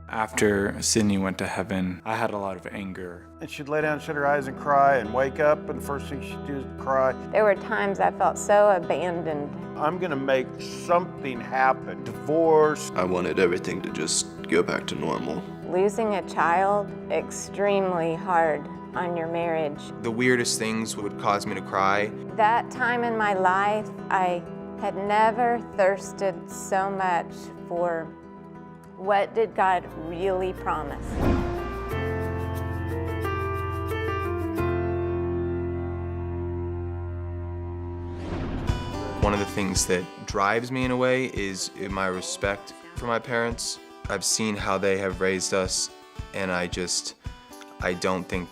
After Sydney went to heaven, I had a lot of anger. And she'd lay down, shut her eyes and cry and wake up, and the first thing she'd do is cry. There were times I felt so abandoned. I'm gonna make something happen. Divorce. I wanted everything to just go back to normal. Losing a child, extremely hard on your marriage. The weirdest things would cause me to cry. That time in my life, I had never thirsted so much for what did God really promise. One of the things that drives me in a way is my respect for my parents. I've seen how they have raised us, and I don't think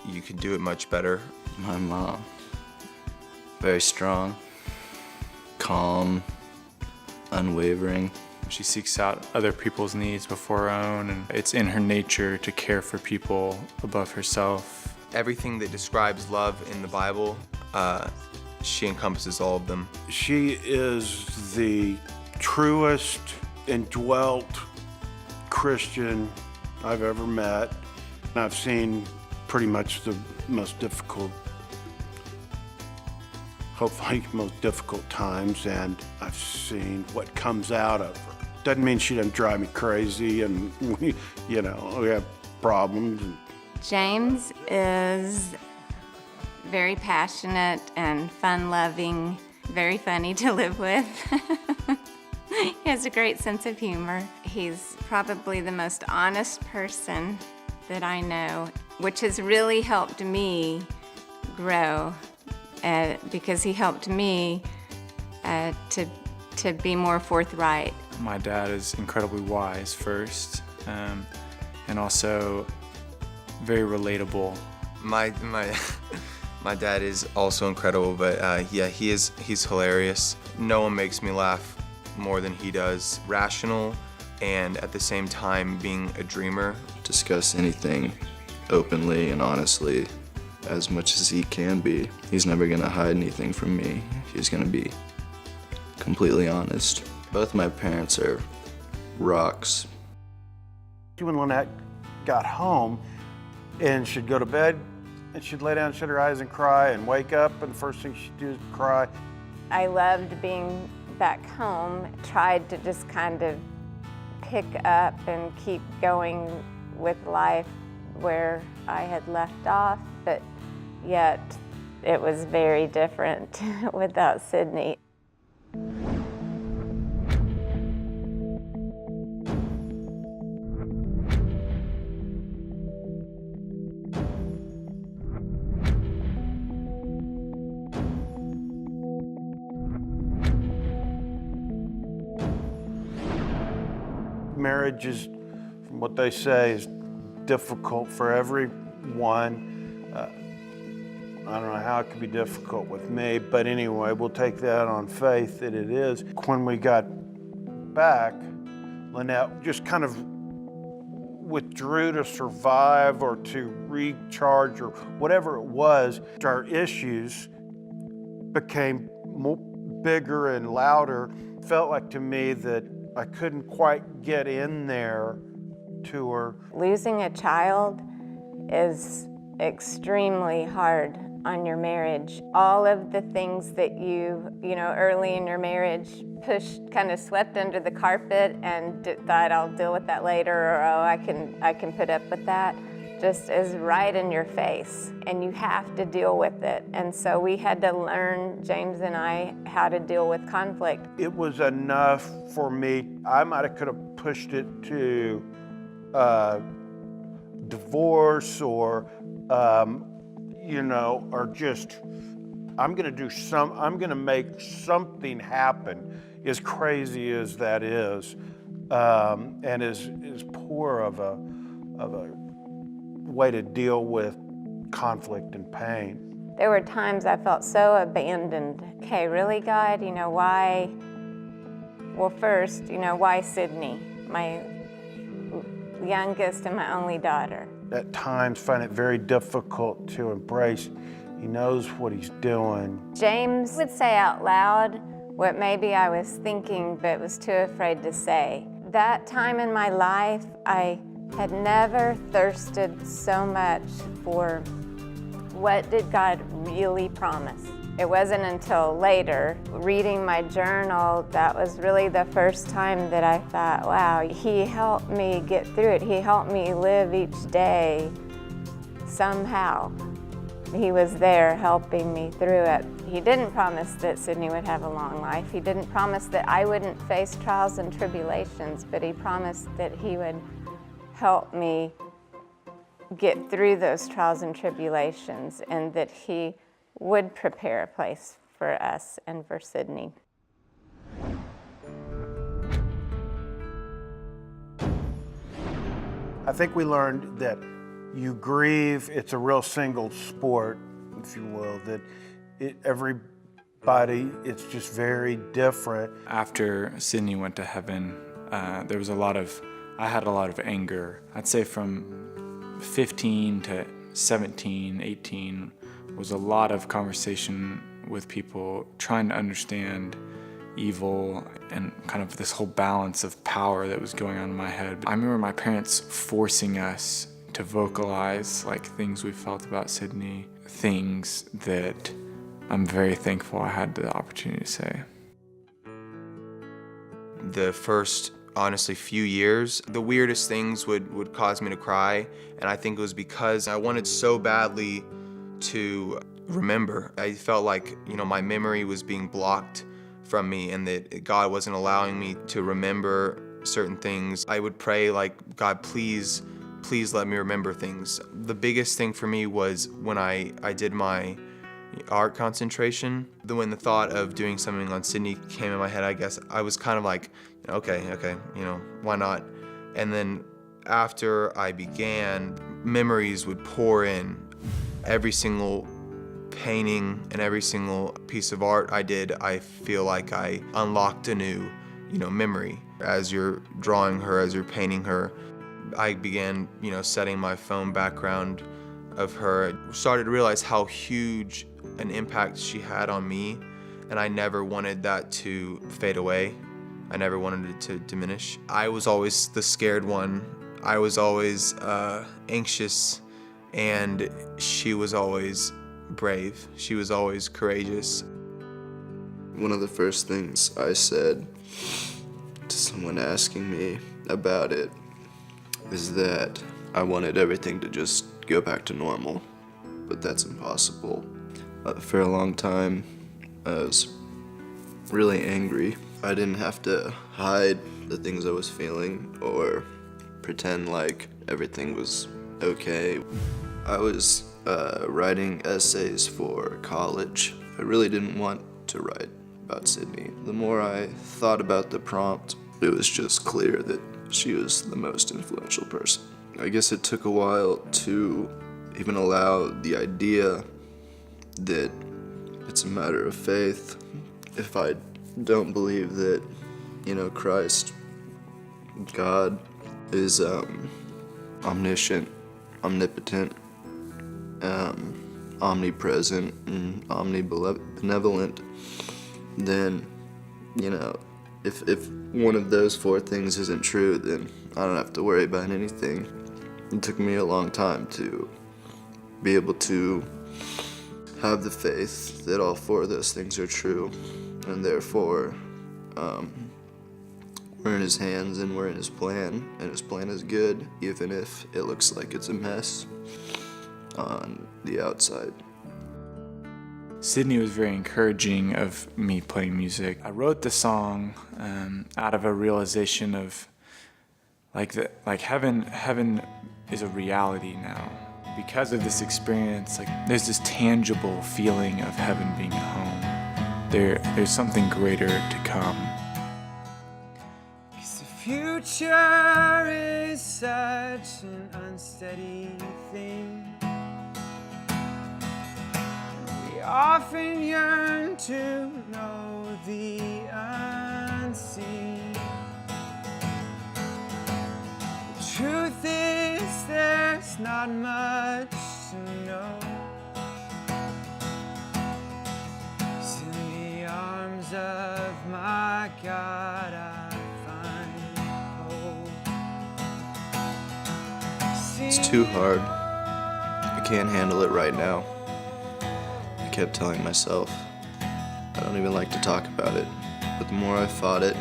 you could do it much better. My mom, very strong, calm, unwavering. She seeks out other people's needs before her own, and it's in her nature to care for people above herself. Everything that describes love in the Bible, she encompasses all of them. She is the truest, indwelt Christian I've ever met. I've seen pretty much the most difficult, hopefully most difficult times, and I've seen what comes out of her. Doesn't mean she doesn't drive me crazy, and we have problems. James is very passionate and fun-loving, very funny to live with. He has a great sense of humor. He's probably the most honest person that I know, which has really helped me grow because he helped me to be more forthright. My dad is incredibly wise first, and also very relatable. My my dad is also incredible, but yeah, he's hilarious. No one makes me laugh more than he does. Rational, and at the same time being a dreamer. Discuss anything openly and honestly as much as he can be. He's never gonna hide anything from me. He's gonna be completely honest. Both my parents are rocks. When Lynette got home and she'd go to bed and she'd lay down, shut her eyes and cry and wake up, and the first thing she'd do is cry. I loved being back home, tried to just kind of pick up and keep going with life where I had left off, but yet it was very different without Sydney. Marriage is, from what they say, is difficult for everyone. I don't know how it could be difficult with me, but anyway, we'll take that on faith that it is. When we got back, Lynette just kind of withdrew to survive or to recharge or whatever it was. Our issues became bigger and louder. Felt like to me that I couldn't quite get in there to her. Losing a child is extremely hard on your marriage. All of the things that you early in your marriage pushed, kind of swept under the carpet and thought I'll deal with that later, or oh, I can put up with that, just is right in your face, and you have to deal with it. And so we had to learn, James and I, how to deal with conflict. It was enough for me. I might have could have pushed it to divorce or or just I'm gonna make something happen, as crazy as that is, and as poor of a way to deal with conflict and pain. There were times I felt so abandoned. Okay, really, God, why? Well, first, why Sydney, my youngest and my only daughter? At times find it very difficult to embrace. He knows what he's doing. James would say out loud what maybe I was thinking but was too afraid to say. That time in my life, I had never thirsted so much for what did God really promise. It wasn't until later, reading my journal, that was really the first time that I thought, wow, He helped me get through it. He helped me live each day somehow. He was there helping me through it. He didn't promise that Sydney would have a long life. He didn't promise that I wouldn't face trials and tribulations, but He promised that He would help me get through those trials and tribulations, and that He would prepare a place for us and for Sydney. I think we learned that you grieve, it's a real single sport, if you will, that everybody, it's just very different. After Sydney went to heaven, I had a lot of anger. I'd say from 15 to 17, 18, was a lot of conversation with people trying to understand evil and kind of this whole balance of power that was going on in my head. I remember my parents forcing us to vocalize like things we felt about Sydney, things that I'm very thankful I had the opportunity to say. The first, honestly, few years, the weirdest things would cause me to cry, and I think it was because I wanted so badly to remember. I felt like, my memory was being blocked from me and that God wasn't allowing me to remember certain things. I would pray like, God, please let me remember things. The biggest thing for me was when I did my art concentration. When the thought of doing something on Sydney came in my head, I guess I was kind of like, okay, why not? And then after I began, memories would pour in. Every single painting and every single piece of art I did, I feel like I unlocked a new, memory. As you're drawing her, as you're painting her, I began, setting my phone background of her. I started to realize how huge an impact she had on me, and I never wanted that to fade away. I never wanted it to diminish. I was always the scared one. I was always anxious, and she was always brave. She was always courageous. One of the first things I said to someone asking me about it is that I wanted everything to just go back to normal, but that's impossible. For a long time, I was really angry. I didn't have to hide the things I was feeling or pretend like everything was okay. I was writing essays for college. I really didn't want to write about Sydney. The more I thought about the prompt, it was just clear that she was the most influential person. I guess it took a while to even allow the idea that it's a matter of faith. If I don't believe that, Christ, God, is omniscient, omnipotent, omnipresent, and omnibenevolent, then, if one of those four things isn't true, then I don't have to worry about anything. It took me a long time to be able to have the faith that all four of those things are true, and therefore we're in His hands and we're in His plan, and His plan is good, even if it looks like it's a mess on the outside. Sydney was very encouraging of me playing music. I wrote the song out of a realization of like heaven is a reality now. Because of this experience, there's this tangible feeling of heaven being a home. There's something greater to come. 'Cause the future is such an unsteady thing. We often yearn to know the unseen. The truth is there's not much to know. 'Cause in the arms of my God I find It's too hard. I can't handle it right now. I kept telling myself. I don't even like to talk about it. But the more I fought it,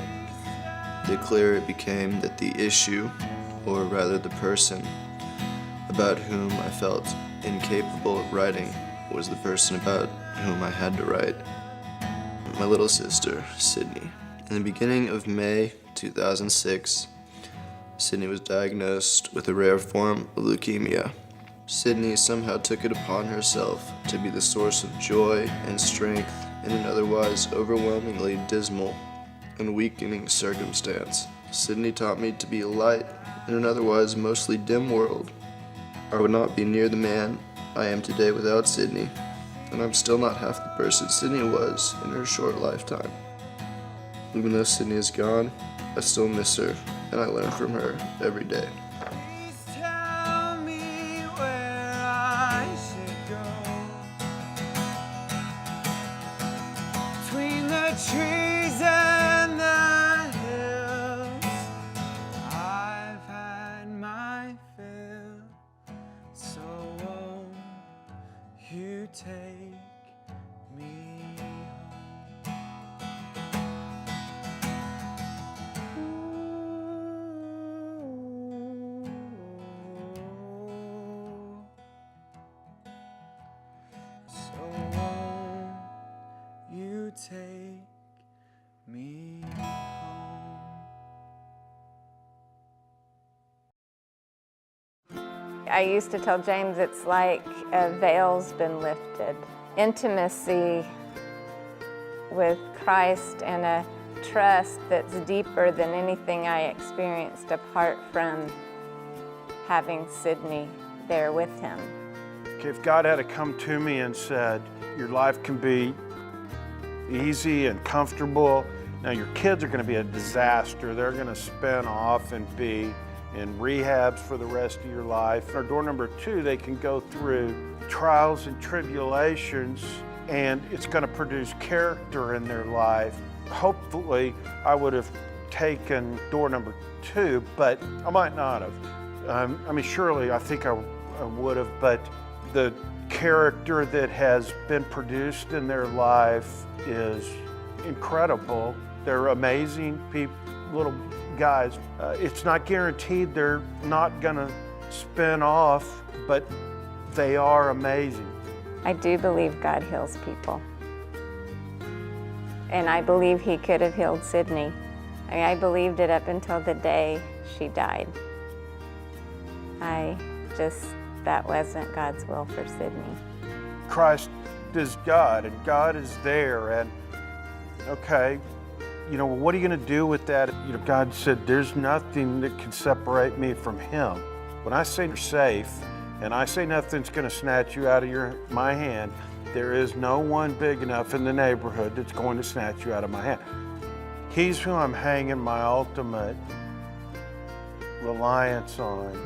the clearer it became that the issue, or rather the person, about whom I felt incapable of writing was the person about whom I had to write. My little sister, Sydney. In the beginning of May 2006, Sydney was diagnosed with a rare form of leukemia. Sydney somehow took it upon herself to be the source of joy and strength in an otherwise overwhelmingly dismal and weakening circumstance. Sydney taught me to be a light in an otherwise mostly dim world. I would not be near the man I am today without Sydney, and I'm still not half the person Sydney was in her short lifetime. Even though Sydney is gone, I still miss her, and I learn from her every day. Please tell me where I should go. Between the trees and the hills, I've had my fill. So won't you take me home? So won't you take me home? I used to tell James it's like a veil's been lifted. Intimacy with Christ and a trust that's deeper than anything I experienced apart from having Sydney there with him. Okay, if God had to come to me and said, your life can be easy and comfortable, now your kids are going to be a disaster. They're going to spin off and be in rehabs for the rest of your life. Or door number 2, they can go through trials and tribulations, and it's going to produce character in their life. Hopefully, I would have taken door number 2, but I might not have. I mean, surely I think I would have, but the character that has been produced in their life is incredible. They're amazing people, little guys. It's not guaranteed they're not gonna spin off, but they are amazing. I do believe God heals people. And I believe he could have healed Sydney. I mean, I believed it up until the day she died. That wasn't God's will for Sydney. Christ is God, and God is there, and okay, you know, what are you gonna do with that? You know, God said, there's nothing that can separate me from him. When I say you're safe, and I say nothing's gonna snatch you out of my hand, there is no one big enough in the neighborhood that's going to snatch you out of my hand. He's who I'm hanging my ultimate reliance on.